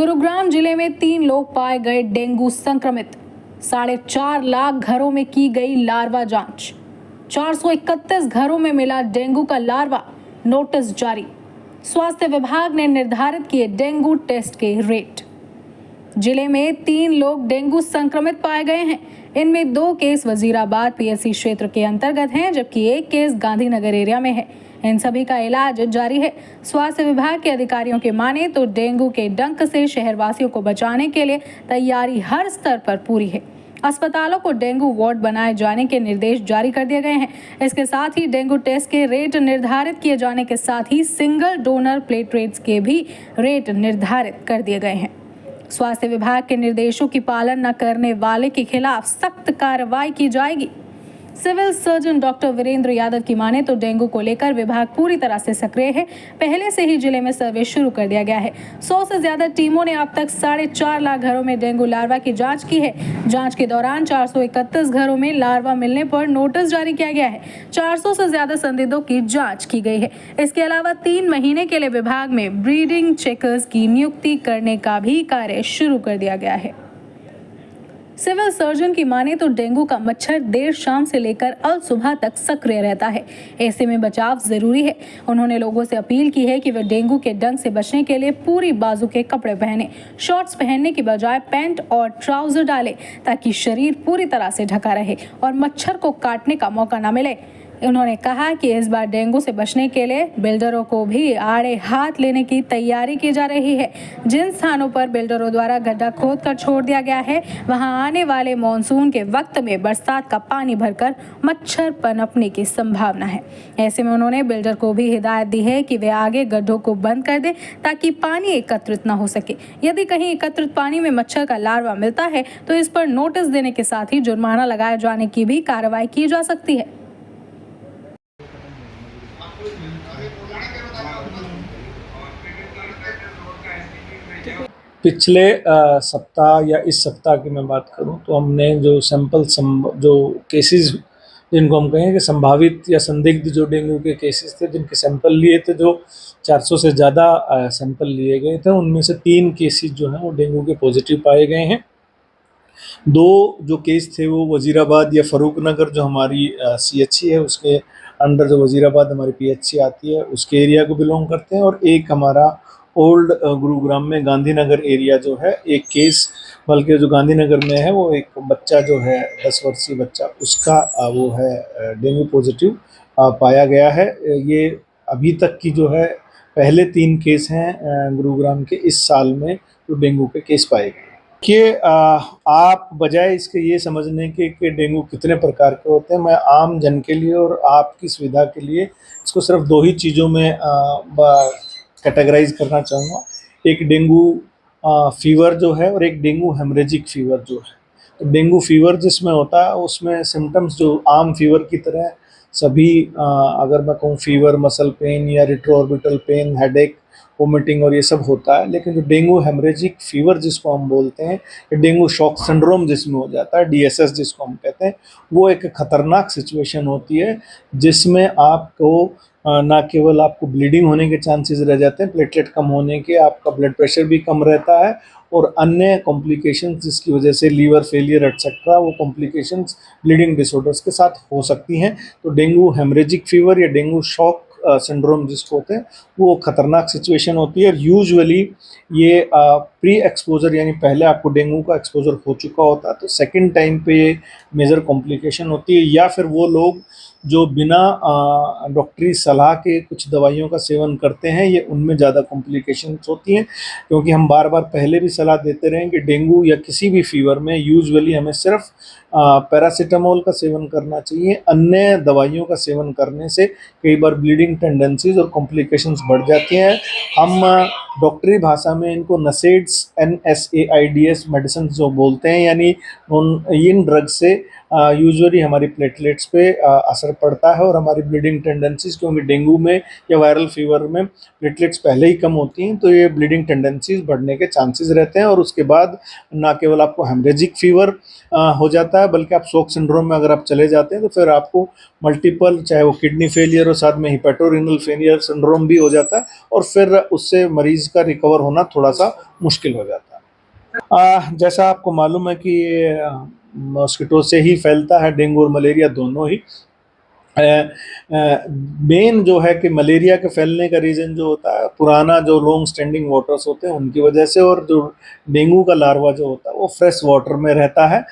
गुरुग्राम जिले में 3 लोग पाए गए डेंगू संक्रमित। 4.5 लाख घरों में की गई लार्वा जांच। 431 घरों में मिला डेंगू का लार्वा। नोटिस जारी। स्वास्थ्य विभाग ने निर्धारित किए डेंगू टेस्ट के रेट। जिले में 3 लोग डेंगू संक्रमित पाए गए हैं। इनमें 2 केस वजीराबाद पीएचसी क्षेत्र के अंतर्गत हैं, जबकि 1 केस गांधीनगर एरिया में है। इन सभी का इलाज जारी है। स्वास्थ्य विभाग के अधिकारियों के माने तो डेंगू के डंक से शहरवासियों को बचाने के लिए तैयारी हर स्तर पर पूरी है। अस्पतालों को डेंगू वार्ड बनाए जाने के निर्देश जारी कर दिए गए हैं। इसके साथ ही डेंगू टेस्ट के रेट निर्धारित किए जाने के साथ ही सिंगल डोनर प्लेटलेट्स के भी रेट निर्धारित कर दिए गए हैं। स्वास्थ्य विभाग के निर्देशों की पालन न करने वाले के खिलाफ सख्त कार्रवाई की जाएगी। Civil surgeon doctor Virendra Yadav की माने तो डेंगू को लेकर विभाग पूरी तरह से सक्रिय है। पहले से ही जिले में सर्वे शुरू कर दिया गया है। 100 से ज्यादा टीमों ने अब तक 4.5 लाख घरों में डेंगू लार्वा की जांच की है। जांच के दौरान 431 घरों में लार्वा मिलने पर नोटिस जारी किया गया है। 400 से ज्यादा संदिग्धों की जांच की गई है। इसके अलावा 3 महीने के लिए विभाग में ब्रीडिंग चेकर्स की नियुक्ति करने का भी कार्य शुरू कर दिया गया है। सिविल सर्जन की माने तो डेंगू का मच्छर देर शाम से लेकर अल सुबह तक सक्रिय रहता है। ऐसे में बचाव जरूरी है। उन्होंने लोगों से अपील की है कि वे डेंगू के डंक से बचने के लिए पूरी बाजू के कपड़े पहने। शॉर्ट्स पहनने की बजाय पैंट और ट्राउजर डालें ताकि शरीर पूरी तरह से ढका रहे और मच्छर को काटने का मौका न मिले। उन्होंने कहा कि इस बार डेंगू से बचने के लिए बिल्डरों को भी आड़े हाथ लेने की तैयारी की जा रही है। जिन स्थानों पर बिल्डरों द्वारा गड्ढा खोद कर छोड़ दिया गया है, वहां आने वाले मॉनसून के वक्त में बरसात का पानी भरकर मच्छर पनपने की संभावना है। ऐसे में उन्होंने बिल्डर को भी हिदायत दी है कि वे आगे गड्ढों को बंद कर दें ताकि पानी एकत्रित न हो सके। यदि कहीं एकत्रित पानी में मच्छर का लार्वा मिलता है तो इस पर नोटिस देने के साथ ही जुर्माना लगाए जाने की भी कार्रवाई की जा सकती है। पिछले सप्ताह या इस सप्ताह की मैं बात करूं तो हमने जो जो केसेस जिनको हम कहें कि संभावित या संदिग्ध जो डेंगू के केसेस थे, जिनके सैंपल लिए थे, जो 400 से ज़्यादा सैंपल लिए गए थे, उनमें से 3 केसेस जो हैं वो डेंगू के पॉजिटिव पाए गए हैं। 2 जो केस थे वो वजीराबाद या फरूखनगर जो हमारी CHC है उसके अंडर, जो वजीराबाद हमारी PHC आती है उसके एरिया को बिलोंग करते हैं, और एक हमारा ओल्ड गुरुग्राम में गांधीनगर एरिया जो है एक केस, बल्कि जो गांधीनगर में है वो एक बच्चा जो है 10 वर्षीय बच्चा, उसका वो है डेंगू पॉजिटिव पाया गया है। ये अभी तक की जो है पहले 3 केस हैं गुरुग्राम के इस साल में जो डेंगू के केस पाए गए कि आप बजाय इसके ये समझने के कि डेंगू कितने प्रकार के होते हैं, मैं आम जन के लिए और आपकी सुविधा के लिए इसको सिर्फ 2 ही चीज़ों में कैटेगराइज करना चाहूँगा। एक डेंगू फीवर जो है और एक डेंगू हेमरेजिक फीवर जो है। तो डेंगू फीवर जिसमें होता है उसमें सिम्टम्स जो आम फीवर की तरह सभी अगर मैं कहूँ फीवर, मसल पेन या रेट्रोऑर्बिटल पेन, हेडेक, वोमिटिंग और ये सब होता है, लेकिन जो डेंगू हेमरेजिक फीवर जिसको हम बोलते हैं, डेंगू शॉक सिंड्रोम जिसमें हो जाता है, DSS जिसको हम कहते हैं, वो एक खतरनाक सिचुएशन होती है जिसमें आपको ना केवल आपको ब्लीडिंग होने के चांसेस रह जाते हैं, प्लेटलेट कम होने के, आपका ब्लड प्रेशर भी कम रहता है और अन्य कॉम्प्लिकेशंस जिसकी वजह से लीवर फेलियर एटसेट्रा वो कॉम्प्लिकेशंस ब्लीडिंग डिसऑर्डर्स के साथ हो सकती हैं। तो डेंगू हेमरेजिक फीवर या डेंगू शॉक सिंड्रोम जिसको होते हैं वो खतरनाक सिचुएशन होती है। और यूजुअली ये प्री एक्सपोजर यानी पहले आपको डेंगू का एक्सपोजर हो चुका होता है तो सेकंड टाइम पे ये मेजर कॉम्प्लिकेशन होती है, या फिर वो लोग जो बिना डॉक्टरी सलाह के कुछ दवाइयों का सेवन करते हैं, ये उनमें ज़्यादा कॉम्प्लिकेशंस होती हैं। क्योंकि हम बार बार पहले भी सलाह देते रहे कि डेंगू या किसी भी फीवर में यूजुअली हमें सिर्फ पैरासीटामोल का सेवन करना चाहिए। अन्य दवाइयों का सेवन करने से कई बार ब्लीडिंग टेंडेंसीज और कॉम्प्लिकेशंस बढ़ जाती हैं। हम डॉक्टरी भाषा में इनको NSAIDs मेडिसिन जो बोलते हैं, यानी इन ड्रग से यूजुअली हमारी प्लेटलेट्स पे असर पड़ता है और हमारी ब्लीडिंग टेंडेंसीज, क्योंकि डेंगू में या वायरल फीवर में प्लेटलेट्स पहले ही कम होती हैं, तो ये ब्लीडिंग टेंडेंसीज बढ़ने के चांसेस रहते हैं। और उसके बाद ना केवल आपको हेमरेजिक फीवर हो जाता है, बल्कि आप शॉक सिंड्रोम में अगर आप चले जाते हैं तो फिर आपको मल्टीपल, चाहे वो किडनी फेलियर हो, साथ में हिपेटोरेनल फेलियर सिंड्रोम भी हो जाता है, और फिर उससे मरीज का रिकवर होना थोड़ा सा मुश्किल हो जाता है। जैसा आपको मालूम है कि ये मॉस्किटो से ही फैलता है, डेंगू और मलेरिया दोनों ही। मेन जो है कि मलेरिया के फैलने का रीज़न जो होता है, पुराना जो लॉन्ग स्टैंडिंग वाटर्स होते हैं उनकी वजह से, और जो डेंगू का लार्वा जो होता है वो फ्रेश वाटर में रहता है।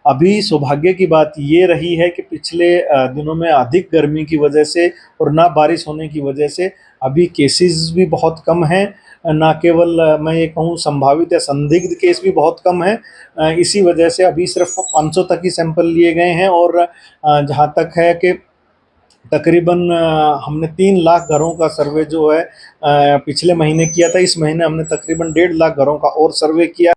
अभी सौभाग्य की बात ये रही है कि पिछले दिनों में अधिक गर्मी की वजह से और ना बारिश होने की वजह से अभी केसेस भी बहुत कम हैं। ना केवल मैं ये कहूँ संभावित या संदिग्ध केस भी बहुत कम हैं। इसी वजह से अभी सिर्फ 500 तक ही सैंपल लिए गए हैं, और जहाँ तक है कि तकरीबन हमने 3 लाख घरों का सर्वे जो है पिछले महीने किया था। इस महीने हमने तकरीबन 1.5 लाख घरों का और सर्वे किया।